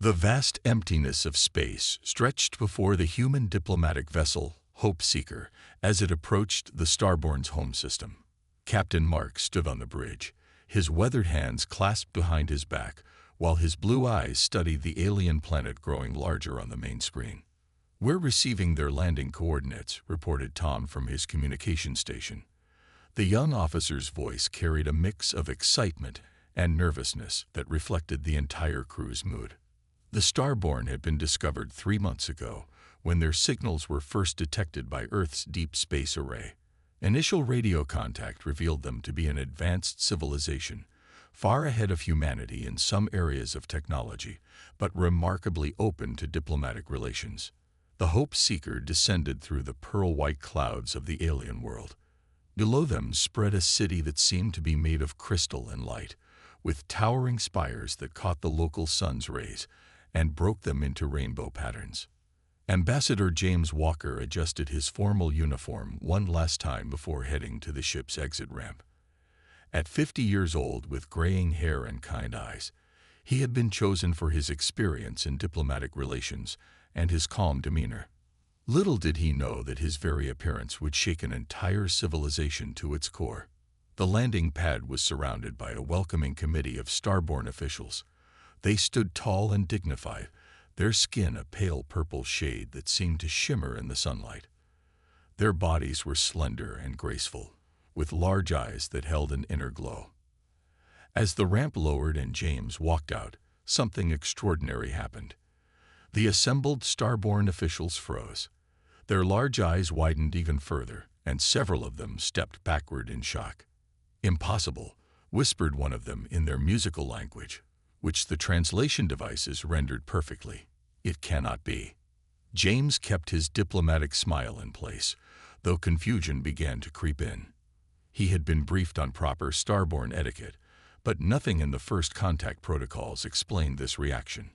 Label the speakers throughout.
Speaker 1: The vast emptiness of space stretched before the human diplomatic vessel, Hope Seeker, as it approached the Starborn's home system. Captain Mark stood on the bridge, his weathered hands clasped behind his back, while his blue eyes studied the alien planet growing larger on the main screen. "We're receiving their landing coordinates," reported Tom from his communication station. The young officer's voice carried a mix of excitement and nervousness that reflected the entire crew's mood. The Starborn had been discovered 3 months ago, when their signals were first detected by Earth's Deep Space Array. Initial radio contact revealed them to be an advanced civilization, far ahead of humanity in some areas of technology, but remarkably open to diplomatic relations. The Hope Seeker descended through the pearl-white clouds of the alien world. Below them spread a city that seemed to be made of crystal and light, with towering spires that caught the local sun's rays and broke them into rainbow patterns. Ambassador James Walker adjusted his formal uniform one last time before heading to the ship's exit ramp. At 50 years old, with graying hair and kind eyes, he had been chosen for his experience in diplomatic relations and his calm demeanor. Little did he know that his very appearance would shake an entire civilization to its core. The landing pad was surrounded by a welcoming committee of Starborn officials. They stood tall and dignified, their skin a pale purple shade that seemed to shimmer in the sunlight. Their bodies were slender and graceful, with large eyes that held an inner glow. As the ramp lowered and James walked out, something extraordinary happened. The assembled Starborn officials froze. Their large eyes widened even further, and several of them stepped backward in shock. "Impossible," whispered one of them in their musical language, which the translation devices rendered perfectly. "It cannot be." James kept his diplomatic smile in place, though confusion began to creep in. He had been briefed on proper Starborn etiquette, but nothing in the first contact protocols explained this reaction.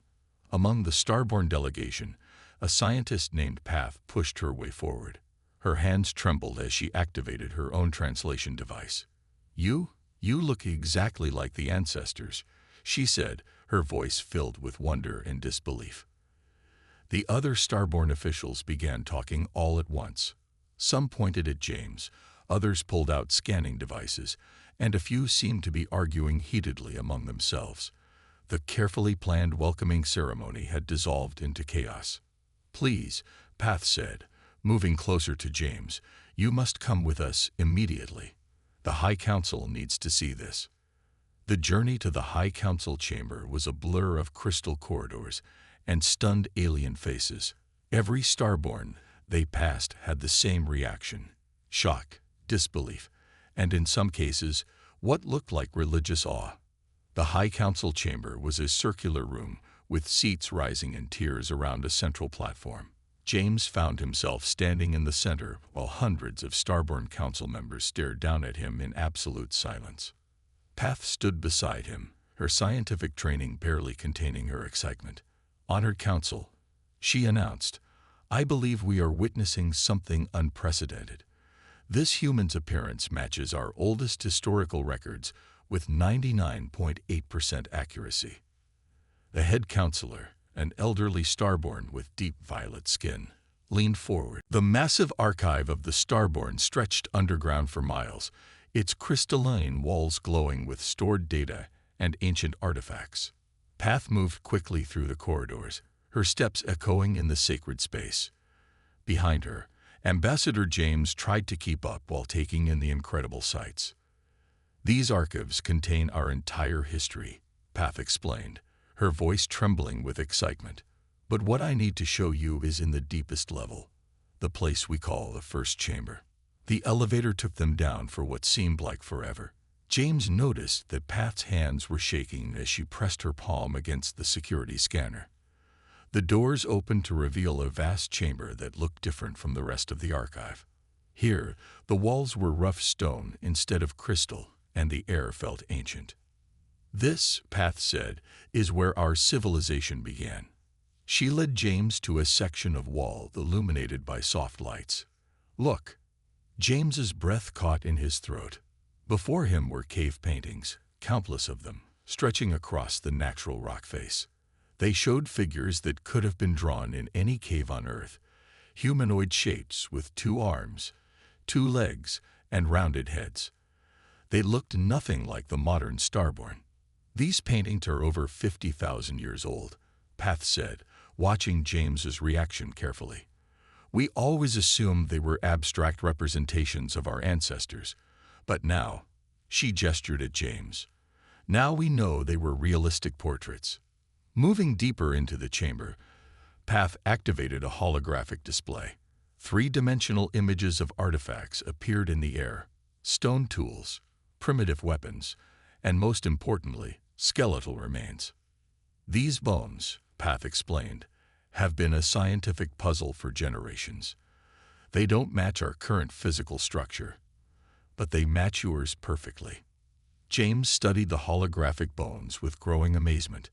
Speaker 1: Among the Starborn delegation, a scientist named Path pushed her way forward. Her hands trembled as she activated her own translation device. You look exactly like the ancestors," she said, her voice filled with wonder and disbelief. The other Starborn officials began talking all at once. Some pointed at James, others pulled out scanning devices, and a few seemed to be arguing heatedly among themselves. The carefully planned welcoming ceremony had dissolved into chaos. "Please," Path said, moving closer to James, "you must come with us immediately. The High Council needs to see this." The journey to the High Council chamber was a blur of crystal corridors and stunned alien faces. Every Starborn they passed had the same reaction: shock, disbelief, and in some cases, what looked like religious awe. The High Council chamber was a circular room with seats rising in tiers around a central platform. James found himself standing in the center while hundreds of Starborn Council members stared down at him in absolute silence. Path stood beside him, her scientific training barely containing her excitement. "Honored Council," she announced, "I believe we are witnessing something unprecedented. This human's appearance matches our oldest historical records with 99.8% accuracy." The head counselor, an elderly Starborn with deep violet skin, leaned forward. The massive archive of the Starborn stretched underground for miles, its crystalline walls glowing with stored data and ancient artifacts. Path moved quickly through the corridors, her steps echoing in the sacred space. Behind her, Ambassador James tried to keep up while taking in the incredible sights. "These archives contain our entire history," Path explained, her voice trembling with excitement. "But what I need to show you is in the deepest level, the place we call the first chamber." The elevator took them down for what seemed like forever. James noticed that Path's hands were shaking as she pressed her palm against the security scanner. The doors opened to reveal a vast chamber that looked different from the rest of the archive. Here, the walls were rough stone instead of crystal, and the air felt ancient. "This," Path said, "is where our civilization began." She led James to a section of wall illuminated by soft lights. "Look." James's breath caught in his throat. Before him were cave paintings, countless of them, stretching across the natural rock face. They showed figures that could have been drawn in any cave on Earth, humanoid shapes with 2 arms, 2 legs, and rounded heads. They looked nothing like the modern Starborn. These paintings are over 50,000 years old, Path said, watching James's reaction carefully. We always assumed they were abstract representations of our ancestors, but now, she gestured at James, now we know they were realistic portraits. Moving deeper into the chamber, Path activated a holographic display. 3-dimensional images of artifacts appeared in the air, stone tools, primitive weapons, and most importantly, skeletal remains. These bones, Path explained, have been a scientific puzzle for generations. They don't match our current physical structure, but they match yours perfectly. James studied the holographic bones with growing amazement.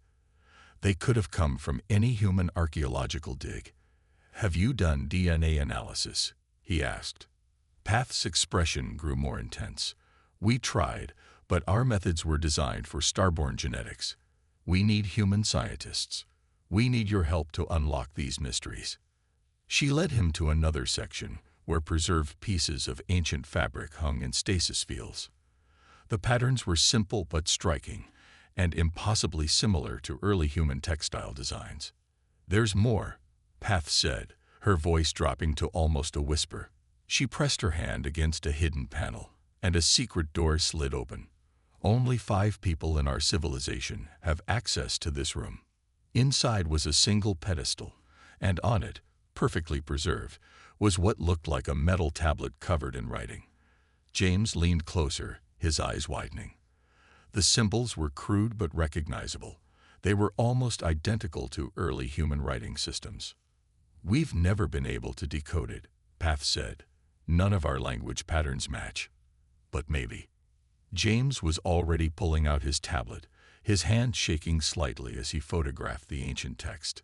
Speaker 1: They could have come from any human archaeological dig. Have you done DNA analysis? He asked. Path's expression grew more intense. We tried, but our methods were designed for Starborn genetics. We need human scientists. We need your help to unlock these mysteries. She led him to another section, where preserved pieces of ancient fabric hung in stasis fields. The patterns were simple but striking, and impossibly similar to early human textile designs. There's more, Path said, her voice dropping to almost a whisper. She pressed her hand against a hidden panel, and a secret door slid open. Only 5 people in our civilization have access to this room. Inside was a single pedestal, and on it, perfectly preserved, was what looked like a metal tablet covered in writing. James leaned closer, his eyes widening. The symbols were crude but recognizable. They were almost identical to early human writing systems. We've never been able to decode it, Path said. None of our language patterns match. But maybe. James was already pulling out his tablet, his hand shaking slightly as he photographed the ancient text.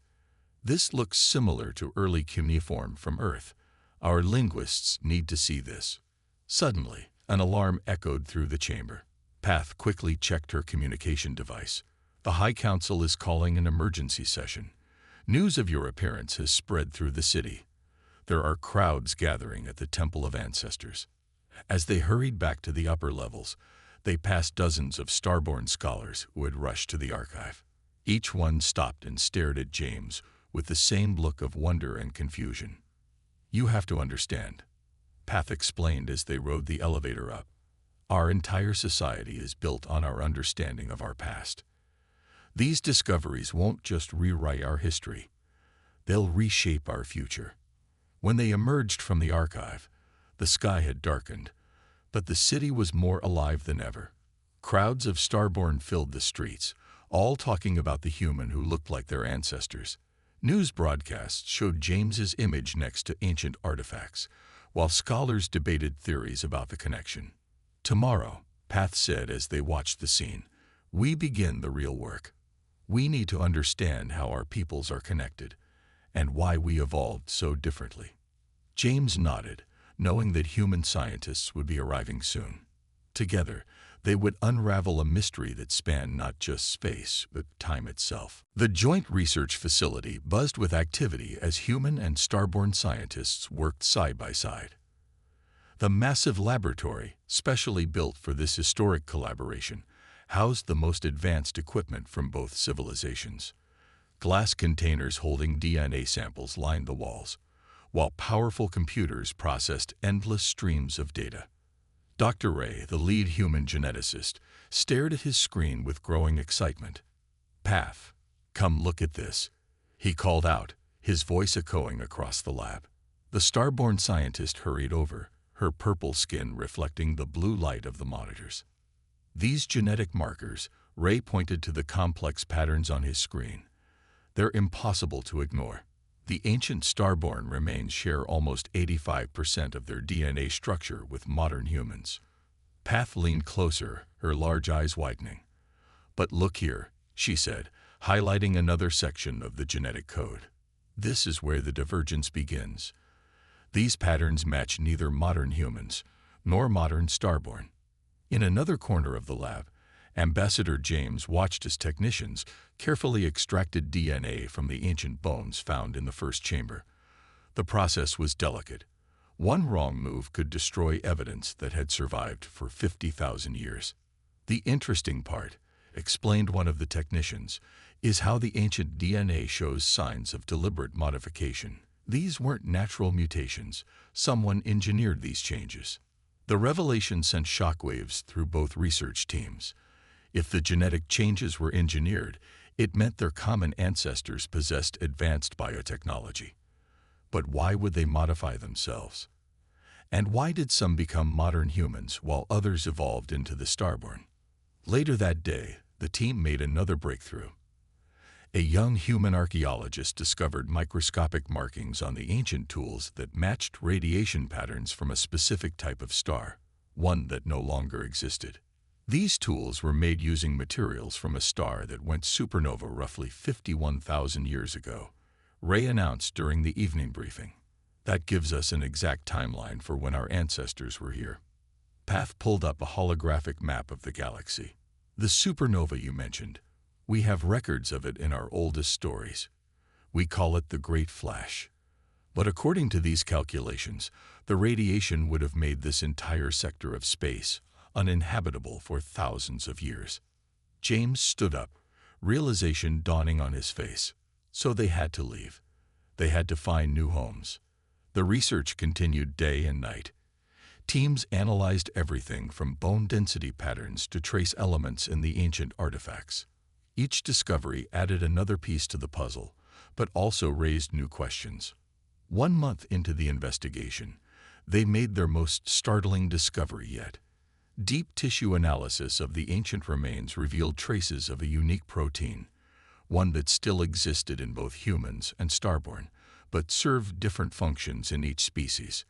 Speaker 1: This looks similar to early cuneiform from Earth. Our linguists need to see this. Suddenly, an alarm echoed through the chamber. Path quickly checked her communication device. The High Council is calling an emergency session. News of your appearance has spread through the city. There are crowds gathering at the Temple of Ancestors. As they hurried back to the upper levels, they passed dozens of Starborn scholars who had rushed to the archive. Each one stopped and stared at James with the same look of wonder and confusion. You have to understand, Path explained as they rode the elevator up. Our entire society is built on our understanding of our past. These discoveries won't just rewrite our history. They'll reshape our future. When they emerged from the archive, the sky had darkened, but the city was more alive than ever. Crowds of Starborn filled the streets, all talking about the human who looked like their ancestors. News broadcasts showed James's image next to ancient artifacts, while scholars debated theories about the connection. Tomorrow, Path said as they watched the scene, we begin the real work. We need to understand how our peoples are connected, and why we evolved so differently. James nodded, knowing that human scientists would be arriving soon. Together, they would unravel a mystery that spanned not just space, but time itself. The joint research facility buzzed with activity as human and Starborn scientists worked side by side. The massive laboratory, specially built for this historic collaboration, housed the most advanced equipment from both civilizations. Glass containers holding DNA samples lined the walls, while powerful computers processed endless streams of data. Dr. Ray, the lead human geneticist, stared at his screen with growing excitement. Path, come look at this, he called out, his voice echoing across the lab. The Starborn scientist hurried over, her purple skin reflecting the blue light of the monitors. These genetic markers, Ray pointed to the complex patterns on his screen. They're impossible to ignore. The ancient Starborn remains share almost 85% of their DNA structure with modern humans. Path leaned closer, her large eyes widening. But look here, she said, highlighting another section of the genetic code. This is where the divergence begins. These patterns match neither modern humans nor modern Starborn. In another corner of the lab, Ambassador James watched as technicians carefully extracted DNA from the ancient bones found in the first chamber. The process was delicate. One wrong move could destroy evidence that had survived for 50,000 years. The interesting part, explained one of the technicians, is how the ancient DNA shows signs of deliberate modification. These weren't natural mutations. Someone engineered these changes. The revelation sent shockwaves through both research teams. If the genetic changes were engineered, it meant their common ancestors possessed advanced biotechnology. But why would they modify themselves? And why did some become modern humans while others evolved into the Starborn? Later that day, the team made another breakthrough. A young human archaeologist discovered microscopic markings on the ancient tools that matched radiation patterns from a specific type of star, one that no longer existed. These tools were made using materials from a star that went supernova roughly 51,000 years ago, Ray announced during the evening briefing. That gives us an exact timeline for when our ancestors were here. Path pulled up a holographic map of the galaxy. The supernova you mentioned, we have records of it in our oldest stories. We call it the Great Flash. But according to these calculations, the radiation would have made this entire sector of space uninhabitable for thousands of years. James stood up, realization dawning on his face. So they had to leave. They had to find new homes. The research continued day and night. Teams analyzed everything from bone density patterns to trace elements in the ancient artifacts. Each discovery added another piece to the puzzle, but also raised new questions. 1 month into the investigation, they made their most startling discovery yet. Deep tissue analysis of the ancient remains revealed traces of a unique protein, one that still existed in both humans and Starborn, but served different functions in each species.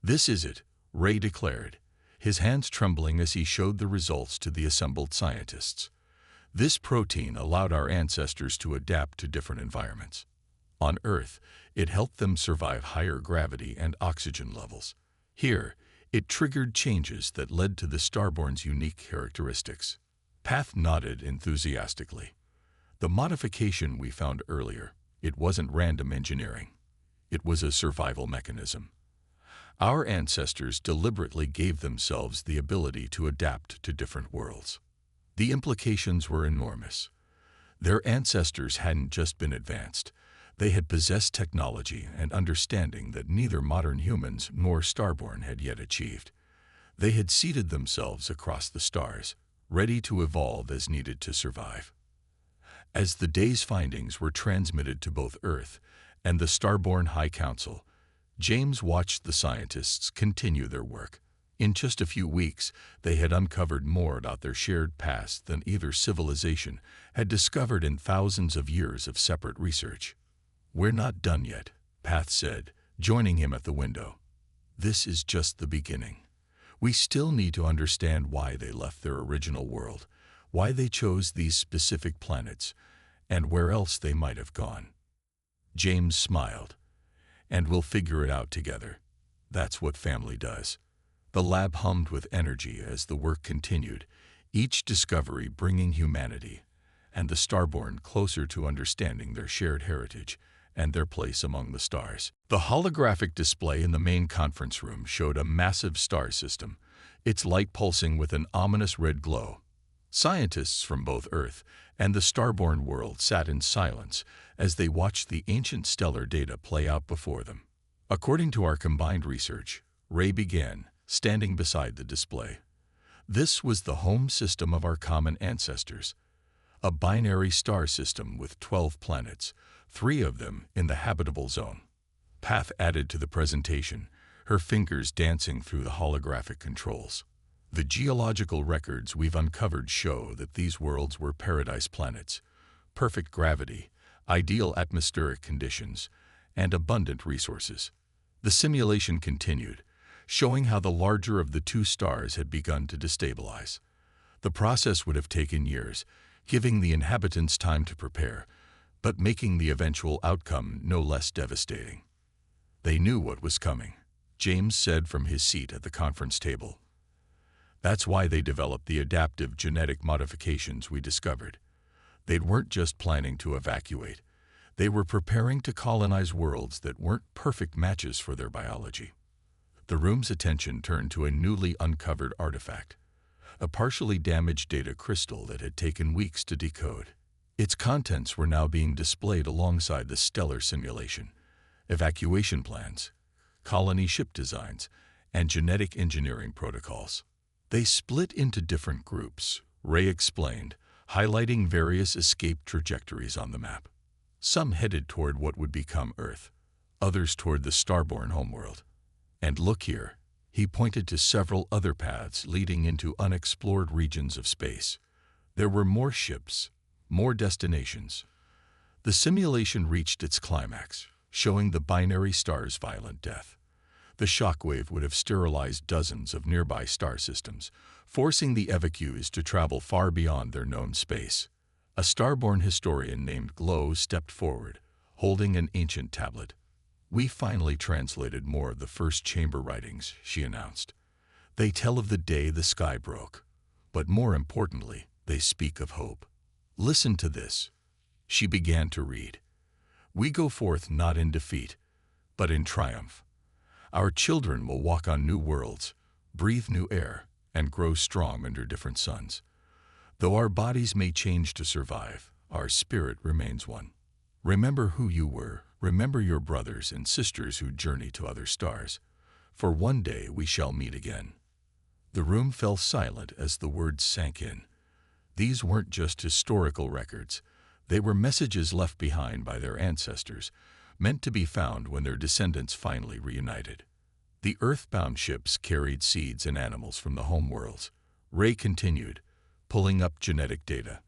Speaker 1: "This is it," Ray declared, his hands trembling as he showed the results to the assembled scientists. This protein allowed our ancestors to adapt to different environments. On Earth, it helped them survive higher gravity and oxygen levels. Here, it triggered changes that led to the Starborn's unique characteristics. Path nodded enthusiastically. The modification we found earlier, it wasn't random engineering. It was a survival mechanism. Our ancestors deliberately gave themselves the ability to adapt to different worlds. The implications were enormous. Their ancestors hadn't just been advanced. They had possessed technology and understanding that neither modern humans nor Starborn had yet achieved. They had seated themselves across the stars, ready to evolve as needed to survive. As the day's findings were transmitted to both Earth and the Starborn High Council, James watched the scientists continue their work. In just a few weeks, they had uncovered more about their shared past than either civilization had discovered in thousands of years of separate research. "We're not done yet," Path said, joining him at the window. "This is just the beginning. We still need to understand why they left their original world, why they chose these specific planets, and where else they might have gone." James smiled. "And we'll figure it out together. That's what family does." The lab hummed with energy as the work continued, each discovery bringing humanity and the Starborn closer to understanding their shared heritage and their place among the stars. The holographic display in the main conference room showed a massive star system, its light pulsing with an ominous red glow. Scientists from both Earth and the Starborn world sat in silence as they watched the ancient stellar data play out before them. "According to our combined research," Ray began, standing beside the display, "this was the home system of our common ancestors, a binary star system with 12 planets, 3 of them in the habitable zone." Path added to the presentation, her fingers dancing through the holographic controls. "The geological records we've uncovered show that these worlds were paradise planets, perfect gravity, ideal atmospheric conditions, and abundant resources." The simulation continued, showing how the larger of the 2 stars had begun to destabilize. The process would have taken years, giving the inhabitants time to prepare, but making the eventual outcome no less devastating. "They knew what was coming," James said from his seat at the conference table. That's why they developed the adaptive genetic modifications we discovered. They weren't just planning to evacuate. They were preparing to colonize worlds that weren't perfect matches for their biology. The room's attention turned to a newly uncovered artifact, a partially damaged data crystal that had taken weeks to decode. Its contents were now being displayed alongside the stellar simulation, evacuation plans, colony ship designs, and genetic engineering protocols. They split into different groups, Ray explained, highlighting various escape trajectories on the map. Some headed toward what would become Earth, others toward the starborn homeworld. And look here, he pointed to several other paths leading into unexplored regions of space. There were more ships, more destinations. The simulation reached its climax, showing the binary star's violent death. The shockwave would have sterilized dozens of nearby star systems, forcing the evacuees to travel far beyond their known space. A starborn historian named Glow stepped forward, holding an ancient tablet. "We finally translated more of the first chamber writings," she announced. "They tell of the day the sky broke, but more importantly, they speak of hope. Listen to this." She began to read. "We go forth not in defeat, but in triumph. Our children will walk on new worlds, breathe new air, and grow strong under different suns. Though our bodies may change to survive, our spirit remains one. Remember who you were, remember your brothers and sisters who journey to other stars, for one day we shall meet again." The room fell silent as the words sank in. These weren't just historical records. They were messages left behind by their ancestors, meant to be found when their descendants finally reunited. The earthbound ships carried seeds and animals from the homeworlds. Ray continued, pulling up genetic data.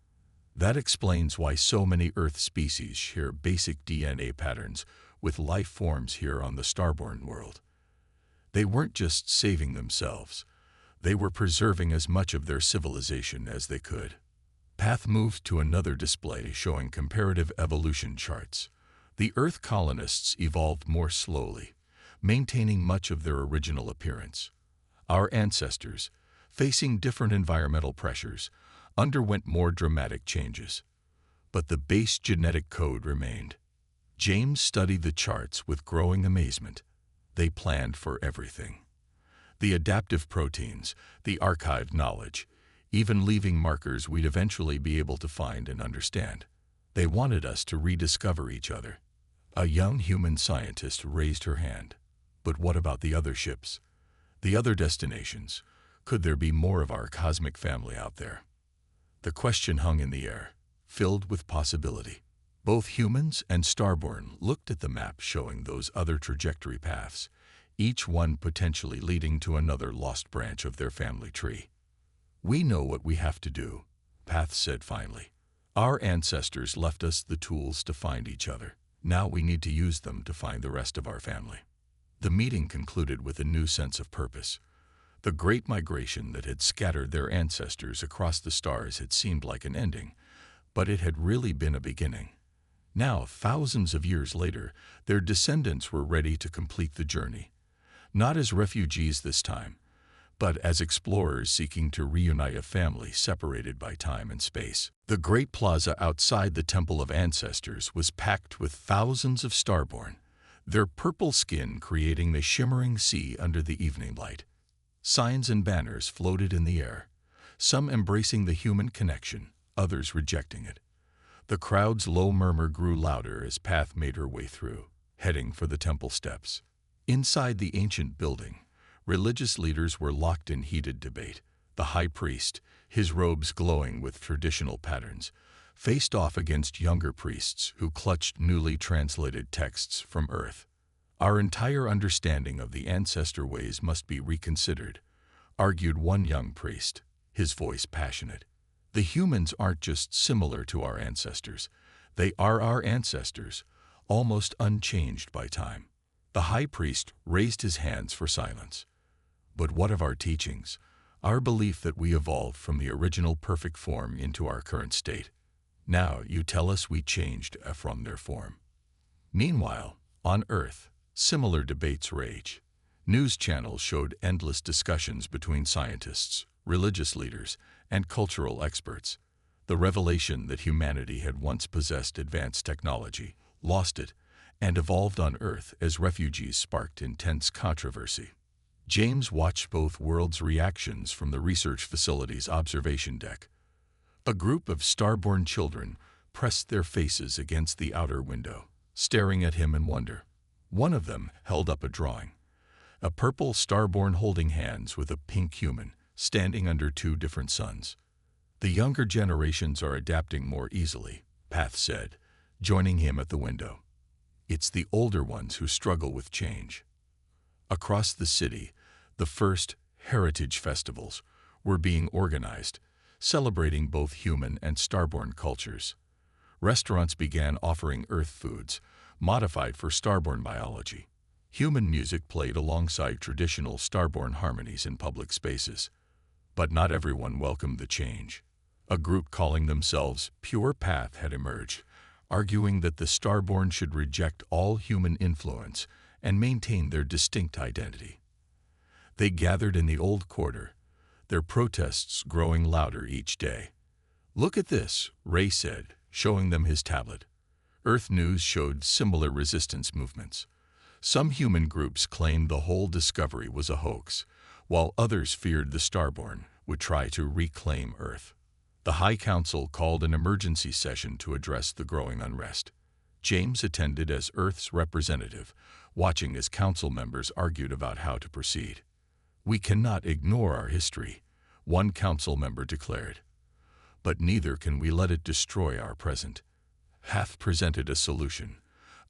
Speaker 1: "That explains why so many Earth species share basic DNA patterns with life forms here on the starborn world. They weren't just saving themselves. They were preserving as much of their civilization as they could." Path moved to another display showing comparative evolution charts. The Earth colonists evolved more slowly, maintaining much of their original appearance. Our ancestors, facing different environmental pressures, underwent more dramatic changes. But the base genetic code remained. James studied the charts with growing amazement. They planned for everything. The adaptive proteins, the archived knowledge, even leaving markers we'd eventually be able to find and understand. They wanted us to rediscover each other. A young human scientist raised her hand. "But what about the other ships? The other destinations? Could there be more of our cosmic family out there?" The question hung in the air, filled with possibility. Both humans and starborn looked at the map showing those other trajectory paths, each one potentially leading to another lost branch of their family tree. "We know what we have to do," Path said finally. "Our ancestors left us the tools to find each other. Now we need to use them to find the rest of our family." The meeting concluded with a new sense of purpose. The great migration that had scattered their ancestors across the stars had seemed like an ending, but it had really been a beginning. Now, thousands of years later, their descendants were ready to complete the journey. Not as refugees this time, but as explorers seeking to reunite a family separated by time and space. The great plaza outside the Temple of Ancestors was packed with thousands of starborn, their purple skin creating the shimmering sea under the evening light. Signs and banners floated in the air, some embracing the human connection, others rejecting it. The crowd's low murmur grew louder as Path made her way through, heading for the temple steps. Inside the ancient building, religious leaders were locked in heated debate. The high priest, his robes glowing with traditional patterns, faced off against younger priests who clutched newly translated texts from Earth. "Our entire understanding of the ancestor ways must be reconsidered," argued one young priest, his voice passionate. "The humans aren't just similar to our ancestors. They are our ancestors, almost unchanged by time." The high priest raised his hands for silence. "But what of our teachings, our belief that we evolved from the original perfect form into our current state? Now you tell us we changed from their form." Meanwhile, on Earth, similar debates rage. News channels showed endless discussions between scientists, religious leaders, and cultural experts. The revelation that humanity had once possessed advanced technology, lost it, and evolved on Earth as refugees sparked intense controversy. James watched both worlds' reactions from the research facility's observation deck. A group of starborn children pressed their faces against the outer window, staring at him in wonder. One of them held up a drawing. A purple starborn holding hands with a pink human, standing under two different suns. The younger generations are adapting more easily, Path said, joining him at the window. It's the older ones who struggle with change. Across the city, the first heritage festivals were being organized, celebrating both human and starborn cultures. Restaurants began offering Earth foods, modified for starborn biology. Human music played alongside traditional starborn harmonies in public spaces. But not everyone welcomed the change. A group calling themselves Pure Path had emerged, arguing that the starborn should reject all human influence and maintain their distinct identity. They gathered in the old quarter, their protests growing louder each day. "Look at this," Ray said, showing them his tablet. Earth News showed similar resistance movements. Some human groups claimed the whole discovery was a hoax, while others feared the starborn would try to reclaim Earth. The High Council called an emergency session to address the growing unrest. James attended as Earth's representative, watching as council members argued about how to proceed. "We cannot ignore our history," one council member declared. "But neither can we let it destroy our present." Path presented a solution,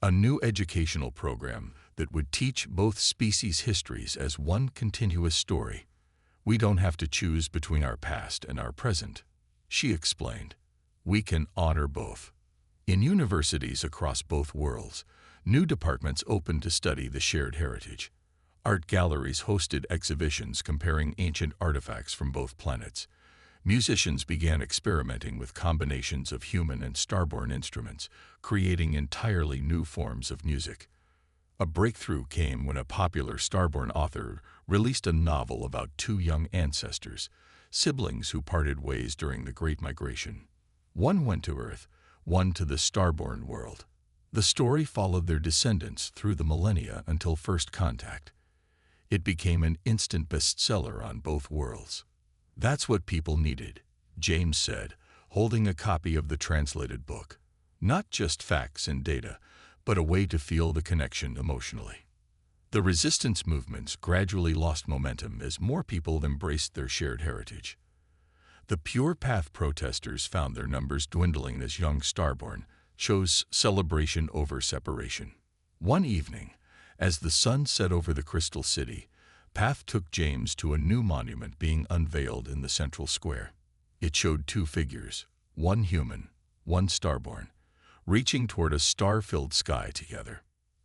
Speaker 1: a new educational program that would teach both species' histories as one continuous story. "We don't have to choose between our past and our present," she explained. "We can honor both." In universities across both worlds, new departments opened to study the shared heritage. Art galleries hosted exhibitions comparing ancient artifacts from both planets. Musicians began experimenting with combinations of human and starborn instruments, creating entirely new forms of music. A breakthrough came when a popular starborn author released a novel about two young ancestors, siblings who parted ways during the Great Migration. One went to Earth, one to the starborn world. The story followed their descendants through the millennia until first contact. It became an instant bestseller on both worlds. "That's what people needed," James said, holding a copy of the translated book. "Not just facts and data, but a way to feel the connection emotionally." The resistance movements gradually lost momentum as more people embraced their shared heritage. The Pure Path protesters found their numbers dwindling as young starborn chose celebration over separation. One evening, as the sun set over the Crystal City, Path took James to a new monument being unveiled in the central square. It showed two figures, one human, one starborn, reaching toward a star-filled sky together.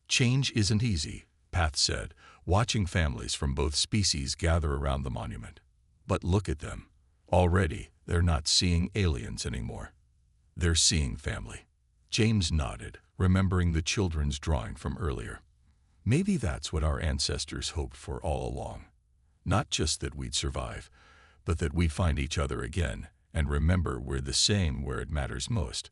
Speaker 1: "Change isn't easy," Path said, watching families from both species gather around the monument. "But look at them. Already, they're not seeing aliens anymore. They're seeing family." James nodded, remembering the children's drawing from earlier. "Maybe that's what our ancestors hoped for all along. Not just that we'd survive, but that we'd find each other again and remember we're the same where it matters most."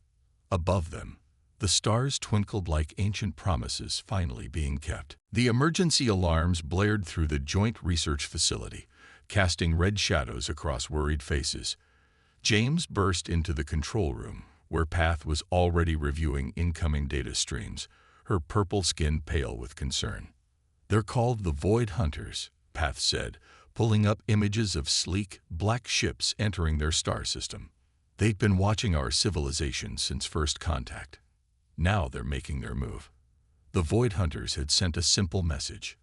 Speaker 1: Above them, the stars twinkled like ancient promises finally being kept. The emergency alarms blared through the joint research facility, casting red shadows across worried faces. James burst into the control room, where Path was already reviewing incoming data streams, her purple skin pale with concern. "They're called the Void Hunters," Path said, pulling up images of sleek, black ships entering their star system. "They've been watching our civilization since first contact. Now they're making their move." The Void Hunters had sent a simple message.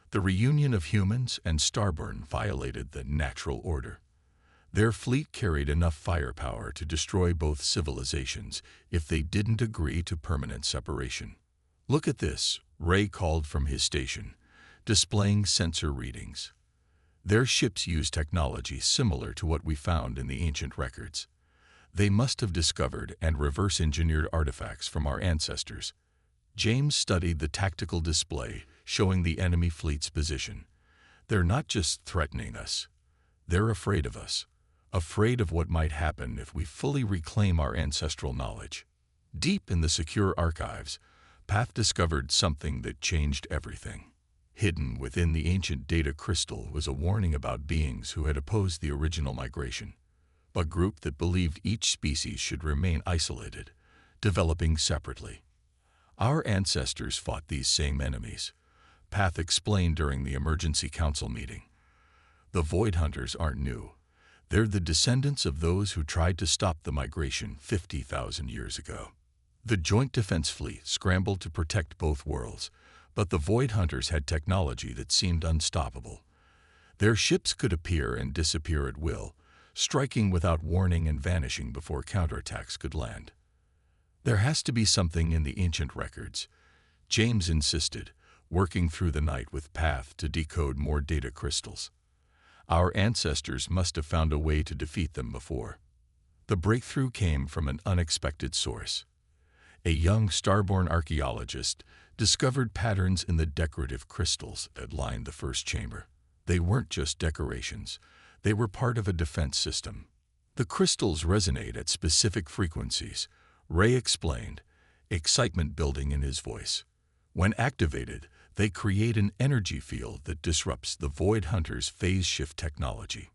Speaker 1: The reunion of humans and starborn violated the natural order. Their fleet carried enough firepower to destroy both civilizations if they didn't agree to permanent separation. "Look at this," Ray called from his station, displaying sensor readings. Their ships use technology similar to what we found in the ancient records. They must have discovered and reverse-engineered artifacts from our ancestors. James studied the tactical display showing the enemy fleet's position. "They're not just threatening us. They're afraid of us, afraid of what might happen if we fully reclaim our ancestral knowledge. Deep in the secure archives, Path discovered something that changed everything. Hidden within the ancient data crystal was a warning about beings who had opposed the original migration, a group that believed each species should remain isolated, developing separately. Our ancestors fought these same enemies, Path explained during the emergency council meeting. The Void Hunters aren't new. They're the descendants of those who tried to stop the migration 50,000 years ago. The Joint Defense Fleet scrambled to protect both worlds, but the Void Hunters had technology that seemed unstoppable. Their ships could appear and disappear at will, striking without warning and vanishing before counterattacks could land. There has to be something in the ancient records, James insisted, working through the night with Path to decode more data crystals. Our ancestors must have found a way to defeat them before. The breakthrough came from an unexpected source. A young starborn archaeologist discovered patterns in the decorative crystals that lined the first chamber. They weren't just decorations. They were part of a defense system. The crystals resonate at specific frequencies, Ray explained, excitement building in his voice. When activated, they create an energy field that disrupts the Void Hunters' phase shift technology.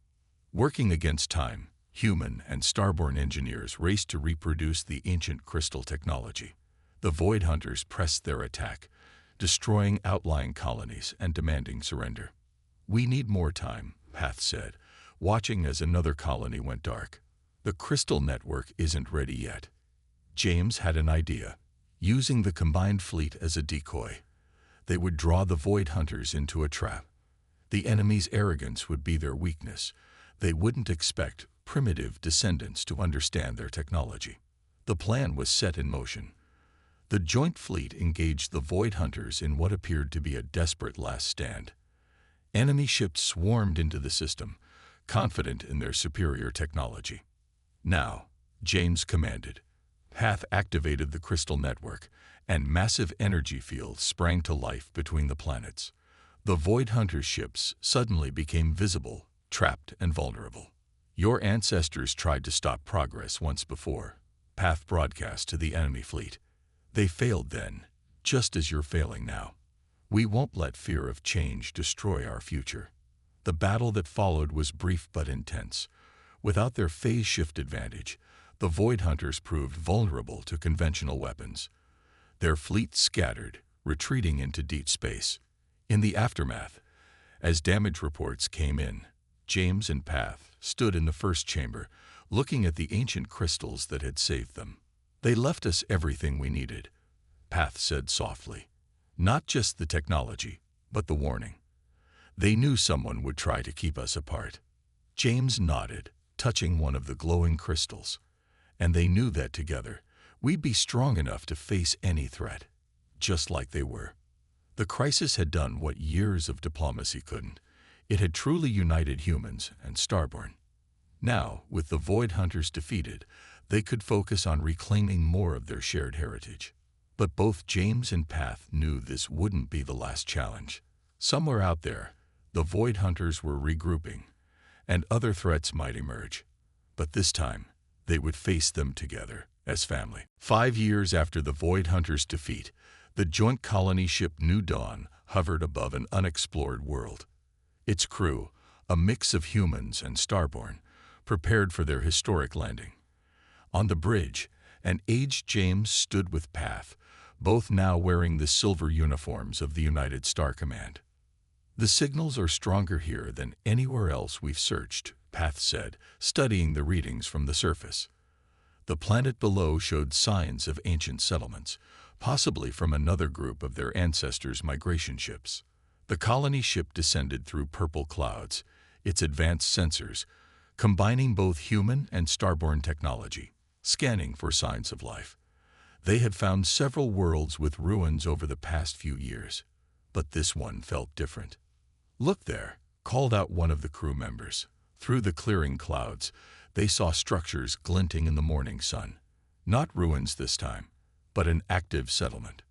Speaker 1: Working against time, human and starborn engineers raced to reproduce the ancient crystal technology. The Void Hunters pressed their attack, destroying outlying colonies and demanding surrender. "We need more time," Path said, watching as another colony went dark. "The crystal network isn't ready yet." James had an idea. Using the combined fleet as a decoy, they would draw the Void Hunters into a trap. The enemy's arrogance would be their weakness. They wouldn't expect primitive descendants to understand their technology. The plan was set in motion. The joint fleet engaged the Void Hunters in what appeared to be a desperate last stand. Enemy ships swarmed into the system, confident in their superior technology. "Now," James commanded. Path activated the crystal network, and massive energy fields sprang to life between the planets. The Void Hunter ships suddenly became visible, trapped, and vulnerable. "Your ancestors tried to stop progress once before," Path broadcast to the enemy fleet. "They failed then, just as you're failing now. We won't let fear of change destroy our future." The battle that followed was brief but intense. Without their phase shift advantage, the Void Hunters proved vulnerable to conventional weapons. Their fleet scattered, retreating into deep space. In the aftermath, as damage reports came in, James and Path stood in the first chamber, looking at the ancient crystals that had saved them. "They left us everything we needed," Path said softly. "Not just the technology, but the warning. They knew someone would try to keep us apart." James nodded, touching one of the glowing crystals. "And they knew that together, we'd be strong enough to face any threat, just like they were." The crisis had done what years of diplomacy couldn't. It had truly united humans and Starborn. Now, with the Void Hunters defeated, they could focus on reclaiming more of their shared heritage. But both James and Path knew this wouldn't be the last challenge. Somewhere out there, the Void Hunters were regrouping, and other threats might emerge. But this time, they would face them together, as family. 5 years after the Void Hunters' defeat, the joint colony ship New Dawn hovered above an unexplored world. Its crew, a mix of humans and Starborn, prepared for their historic landing. On the bridge, an aged James stood with Path, both now wearing the silver uniforms of the United Star Command. "The signals are stronger here than anywhere else we've searched," Path said, studying the readings from the surface. The planet below showed signs of ancient settlements, possibly from another group of their ancestors' migration ships. The colony ship descended through purple clouds, its advanced sensors, combining both human and Starborn technology, scanning for signs of life. They had found several worlds with ruins over the past few years, but this one felt different. "Look there," called out one of the crew members. Through the clearing clouds, they saw structures glinting in the morning sun. Not ruins this time, but an active settlement.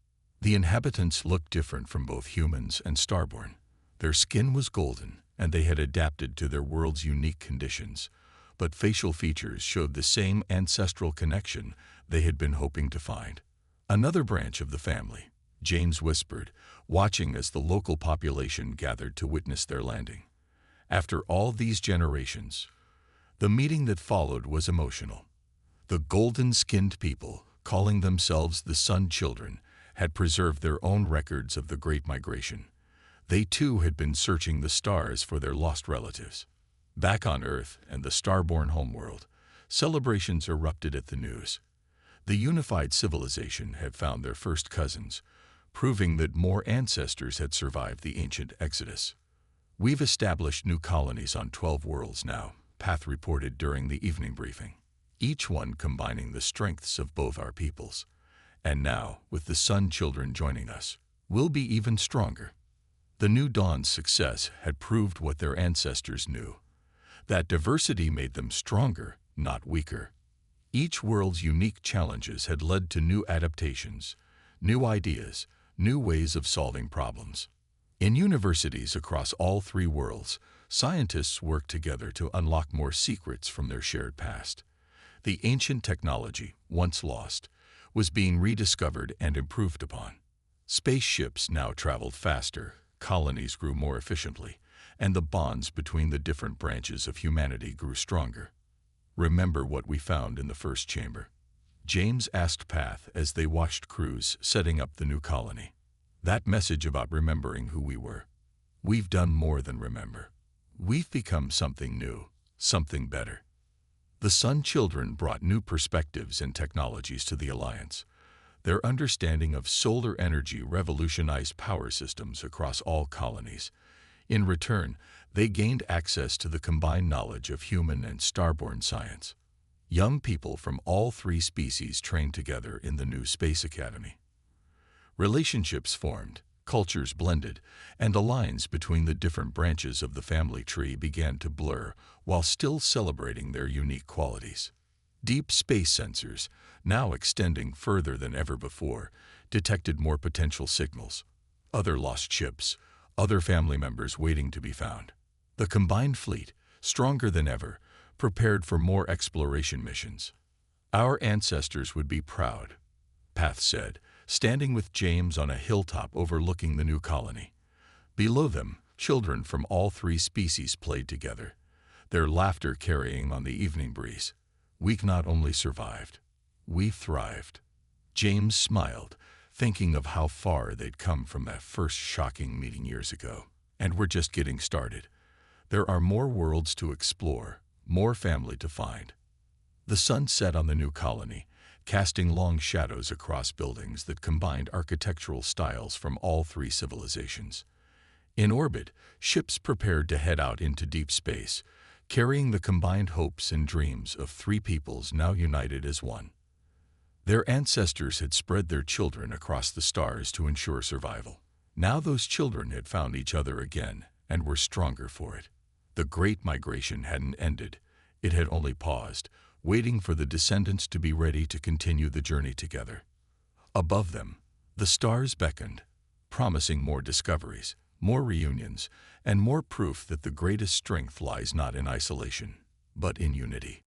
Speaker 1: The inhabitants looked different from both humans and Starborn. Their skin was golden, and they had adapted to their world's unique conditions, but facial features showed the same ancestral connection they had been hoping to find. Another branch of the family, James whispered, watching as the local population gathered to witness their landing. After all these generations, the meeting that followed was emotional. The golden-skinned people, calling themselves the Sun Children, had preserved their own records of the Great Migration. They too had been searching the stars for their lost relatives. Back on Earth and the starborn homeworld, celebrations erupted at the news. The unified civilization had found their first cousins, proving that more ancestors had survived the ancient exodus. "We've established new colonies on 12 worlds now," Path reported during the evening briefing, each one combining the strengths of both our peoples. "And now, with the Sun Children joining us, we'll be even stronger." The New Dawn's success had proved what their ancestors knew, that diversity made them stronger, not weaker. Each world's unique challenges had led to new adaptations, new ideas, new ways of solving problems. In universities across all 3 worlds, scientists worked together to unlock more secrets from their shared past. The ancient technology, once lost, was being rediscovered and improved upon. Spaceships now traveled faster, colonies grew more efficiently, and the bonds between the different branches of humanity grew stronger. "Remember what we found in the first chamber?" James asked Path as they watched crews setting up the new colony. That message about remembering who we were. We've done more than remember. We've become something new, something better. The Sun Children brought new perspectives and technologies to the Alliance. Their understanding of solar energy revolutionized power systems across all colonies. In return, they gained access to the combined knowledge of human and starborn science. Young people from all 3 species trained together in the new Space Academy. Relationships formed, cultures blended, and the lines between the different branches of the family tree began to blur while still celebrating their unique qualities. Deep space sensors, now extending further than ever before, detected more potential signals. Other lost ships, other family members waiting to be found. The combined fleet, stronger than ever, prepared for more exploration missions. "Our ancestors would be proud," Path said, standing with James on a hilltop overlooking the new colony. Below them, children from all 3 species played together, their laughter carrying on the evening breeze. "We not only survived, we thrived." James smiled, thinking of how far they'd come from that first shocking meeting years ago. "And we're just getting started. There are more worlds to explore, more family to find." The sun set on the new colony, casting long shadows across buildings that combined architectural styles from all 3 civilizations. In orbit, ships prepared to head out into deep space, carrying the combined hopes and dreams of 3 peoples now united as one. Their ancestors had spread their children across the stars to ensure survival. Now those children had found each other again and were stronger for it. The Great Migration hadn't ended. It had only paused, waiting for the descendants to be ready to continue the journey together. Above them, the stars beckoned, promising more discoveries, more reunions, and more proof that the greatest strength lies not in isolation, but in unity.